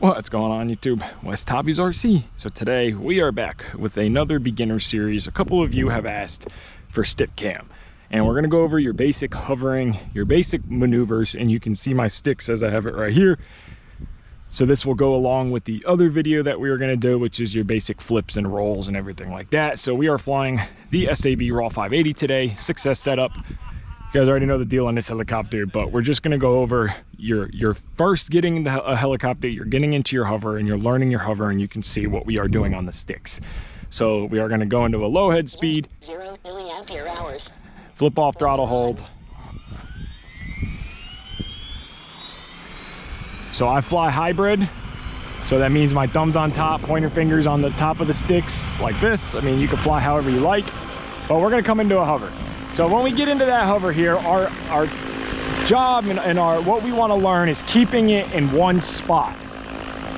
What's going on YouTube? WestHobbiesRC. So today we are back with another beginner series. A couple of you have asked for stick cam, and we're going to go over your basic hovering, your basic maneuvers, and you can see my sticks as I have it right here. So this will go along with the other video that we were going to do, which is your basic flips and rolls and everything like that. So we are flying the SAB Raw 580 today, success setup. You guys already know the deal on this helicopter, but we're just going to go over your first getting into a helicopter. You're getting into your hover and you're learning your hover, and you can see what we are doing on the sticks. So we are going to go into a low head speed, 0 milliampere hours, flip off throttle hold. So I fly hybrid, so that means my thumb's on top, pointer fingers on the top of the sticks like this. I mean, you can fly however you like, but we're going to come into a hover. So when we get into that hover here, our job and what we want to learn is keeping it in one spot.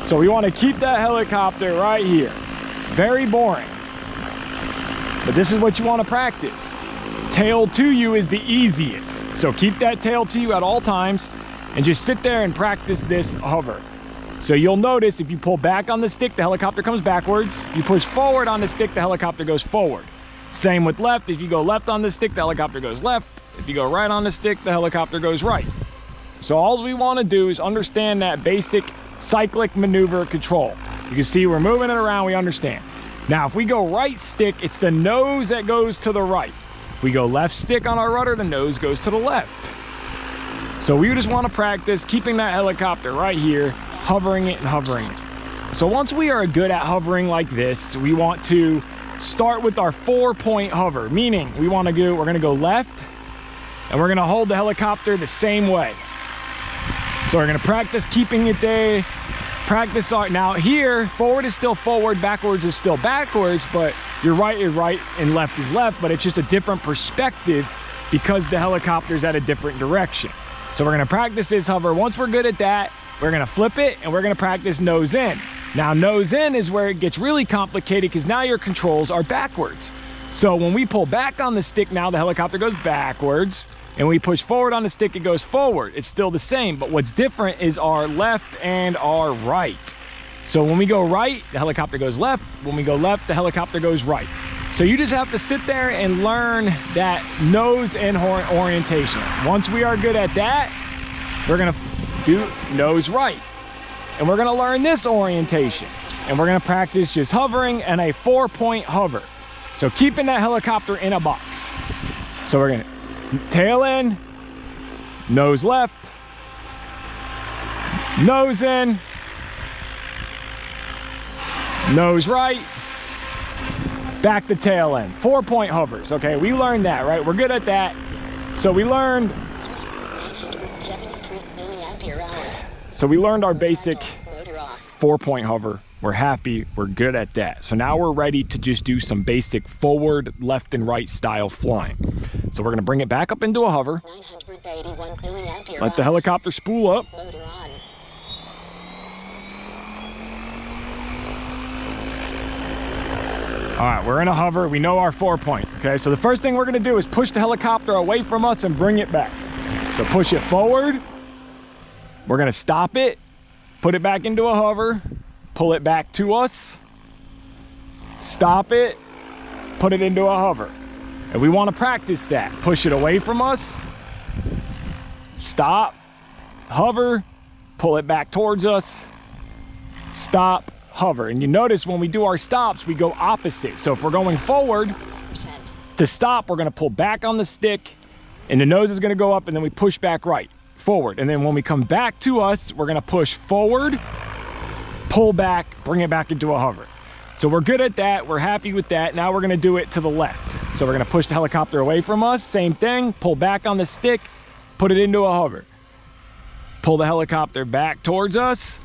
So we want to keep that helicopter right here. Very boring, but this is what you want to practice. Tail to you is the easiest. So keep that tail to you at all times and just sit there and practice this hover. So you'll notice if you pull back on the stick, the helicopter comes backwards. You push forward on the stick, the helicopter goes forward. Same with left. If you go left on the stick, the helicopter goes left. If you go right on the stick, the helicopter goes right. So all we want to do is understand that basic cyclic maneuver control. You can see we're moving it around, we understand. Now, if we go right stick, it's the nose that goes to the right. If we go left stick on our rudder, the nose goes to the left. So we just want to practice keeping that helicopter right here, hovering it and hovering it. So once we are good at hovering like this, we want to start with our 4-point hover, meaning we're going to go left and we're going to hold the helicopter the same way. So we're going to practice keeping it there. Now here, forward is still forward, backwards is still backwards, but your right is right and left is left, but it's just a different perspective because the helicopter's at a different direction. So we're going to practice this hover. Once we're good at that, we're going to flip it and we're going to practice nose in. Now nose in is where it gets really complicated because now your controls are backwards. So when we pull back on the stick, now the helicopter goes backwards, and we push forward on the stick, it goes forward. It's still the same, but what's different is our left and our right. So when we go right, the helicopter goes left. When we go left, the helicopter goes right. So you just have to sit there and learn that nose and horn orientation. Once we are good at that, we're gonna do nose right. And we're gonna learn this orientation. And we're gonna practice just hovering and a 4-point hover. So keeping that helicopter in a box. So we're gonna tail in, nose left, nose in, nose right, back to tail end. 4-point hovers. Okay, we learned that, right? We're good at that. So we learned 973 milliampere hours. So we learned our basic 4-point hover. We're happy, we're good at that. So now we're ready to just do some basic forward, left and right style flying. So we're gonna bring it back up into a hover. 981 milliampere Let the helicopter spool up. Motor on. All right, we're in a hover. We know our 4-point, okay? So the first thing we're gonna do is push the helicopter away from us and bring it back. So push it forward. We're gonna stop it, put it back into a hover, pull it back to us, stop it, put it into a hover. And we wanna practice that. Push it away from us, stop, hover, pull it back towards us, stop, hover. And you notice when we do our stops, we go opposite. So if we're going forward, to stop, we're gonna pull back on the stick and the nose is gonna go up, and then we push back right, forward. And then when we come back to us, we're gonna push forward, pull back, bring it back into a hover. So we're good at that, we're happy with that. Now we're gonna do it to the left. So we're gonna push the helicopter away from us, same thing, pull back on the stick, put it into a hover. Pull the helicopter back towards us,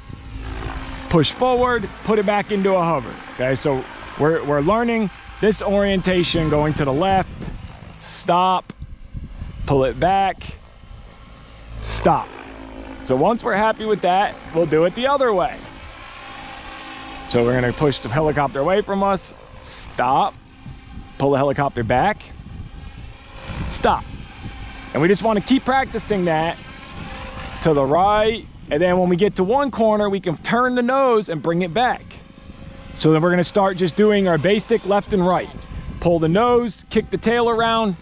push forward, put it back into a hover. Okay, so we're learning this orientation, going to the left, stop, pull it back, stop. So once we're happy with that, we'll do it the other way. So we're gonna push the helicopter away from us, stop, pull the helicopter back, stop. And we just wanna keep practicing that to the right, And then when we get to one corner, we can turn the nose and bring it back. So then we're gonna start just doing our basic left and right. Pull the nose, kick the tail around,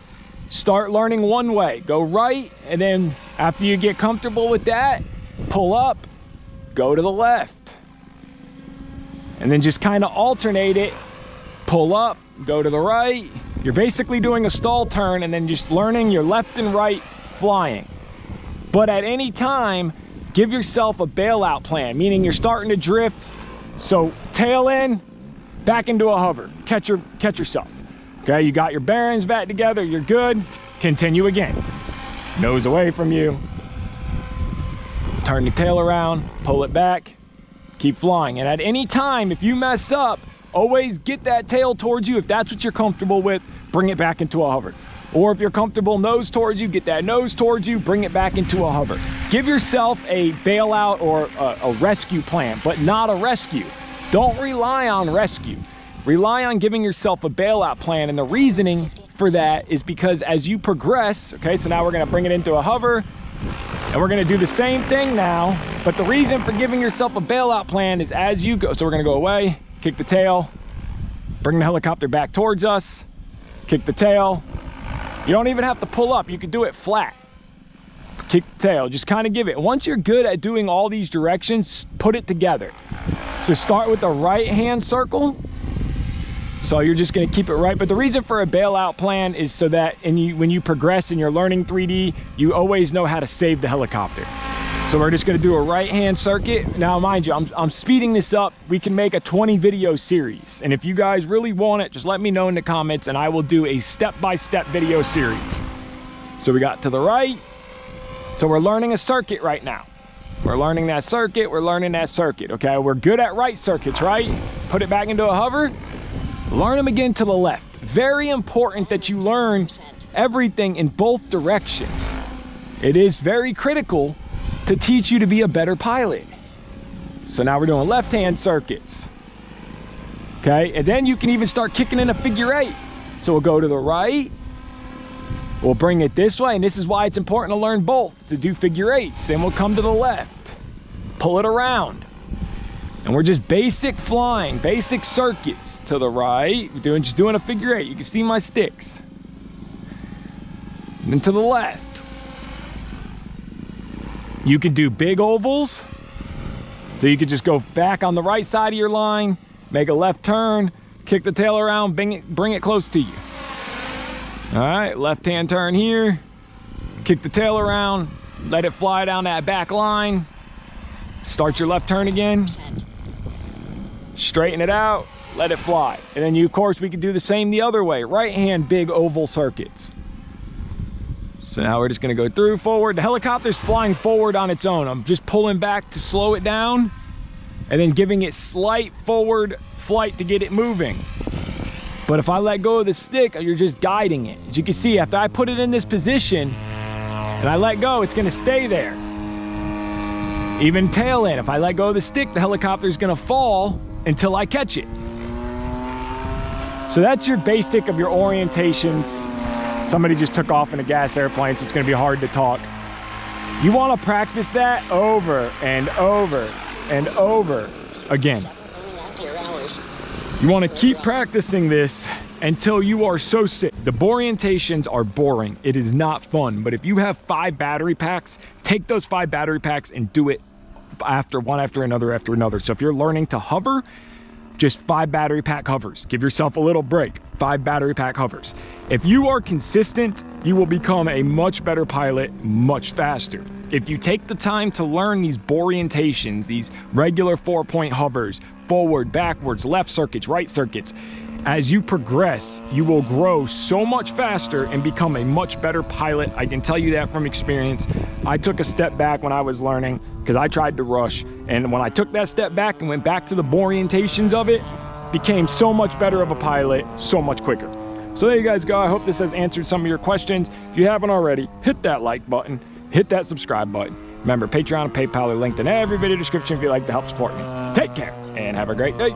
start learning one way. Go right, and then after you get comfortable with that, pull up, go to the left. And then just kind of alternate it. Pull up, go to the right. You're basically doing a stall turn and then just learning your left and right flying. But at any time, give yourself a bailout plan, meaning you're starting to drift. So tail in, back into a hover, catch yourself. Okay, you got your bearings back together, you're good. Continue again. Nose away from you. Turn the tail around, pull it back, keep flying. And at any time, if you mess up, always get that tail towards you. If that's what you're comfortable with, bring it back into a hover. Or if you're comfortable nose towards you, get that nose towards you, bring it back into a hover. Give yourself a bailout or a rescue plan, but not a rescue. Don't rely on rescue. Rely on giving yourself a bailout plan, and the reasoning for that is because as you progress, okay, so now we're gonna bring it into a hover, and we're gonna do the same thing now, but the reason for giving yourself a bailout plan is as you go, so we're gonna go away, kick the tail, bring the helicopter back towards us, kick the tail. You don't even have to pull up, you can do it flat. Kick the tail, just kind of give it. Once you're good at doing all these directions, put it together. So start with the right hand circle. So you're just gonna keep it right. But the reason for a bailout plan is so that when you progress and you're learning 3D, you always know how to save the helicopter. So we're just gonna do a right hand circuit. Now mind you, I'm speeding this up. We can make a 20 video series. And if you guys really want it, just let me know in the comments and I will do a step-by-step video series. So we got to the right. So we're learning a circuit right now. We're learning that circuit, we're learning that circuit, okay? We're good at right circuits, right? Put it back into a hover. Learn them again to the left. Very important that you learn everything in both directions. It is very critical to teach you to be a better pilot. So now we're doing left-hand circuits. Okay, and then you can even start kicking in a figure eight. So we'll go to the right, we'll bring it this way, and this is why it's important to learn both, to do figure eights. And we'll come to the left, pull it around. And we're just basic flying, basic circuits to the right. We're just doing a figure eight. You can see my sticks. And then to the left. You can do big ovals. So you could just go back on the right side of your line, make a left turn, kick the tail around, bring it close to you. All right, left-hand turn here, kick the tail around, let it fly down that back line. Start your left turn again. Straighten it out, let it fly. And then of course, we can do the same the other way. Right hand, big oval circuits. So now we're just gonna go through forward. The helicopter's flying forward on its own. I'm just pulling back to slow it down and then giving it slight forward flight to get it moving. But if I let go of the stick, you're just guiding it. As you can see, after I put it in this position and I let go, it's gonna stay there. Even tail in, if I let go of the stick, the helicopter's gonna fall until I catch it. So that's your basic of your orientations. Somebody just took off in a gas airplane, so it's gonna be hard to talk. You wanna practice that over and over and over again. You wanna keep practicing this until you are so sick. The orientations are boring. It is not fun, but if you have 5 battery packs, take those 5 battery packs and do it one after another. So if you're learning to hover, just 5 battery pack hovers. Give yourself a little break. 5 battery pack hovers. If you are consistent, you will become a much better pilot much faster. If you take the time to learn these orientations, these regular 4-point hovers, forward, backwards, left circuits, right circuits, as you progress, you will grow so much faster and become a much better pilot. I can tell you that from experience. I took a step back when I was learning because I tried to rush. And when I took that step back and went back to the orientations of it, became so much better of a pilot, so much quicker. So there you guys go. I hope this has answered some of your questions. If you haven't already, hit that like button, hit that subscribe button. Remember, Patreon and PayPal are linked in every video description if you'd like to help support me. Take care and have a great day.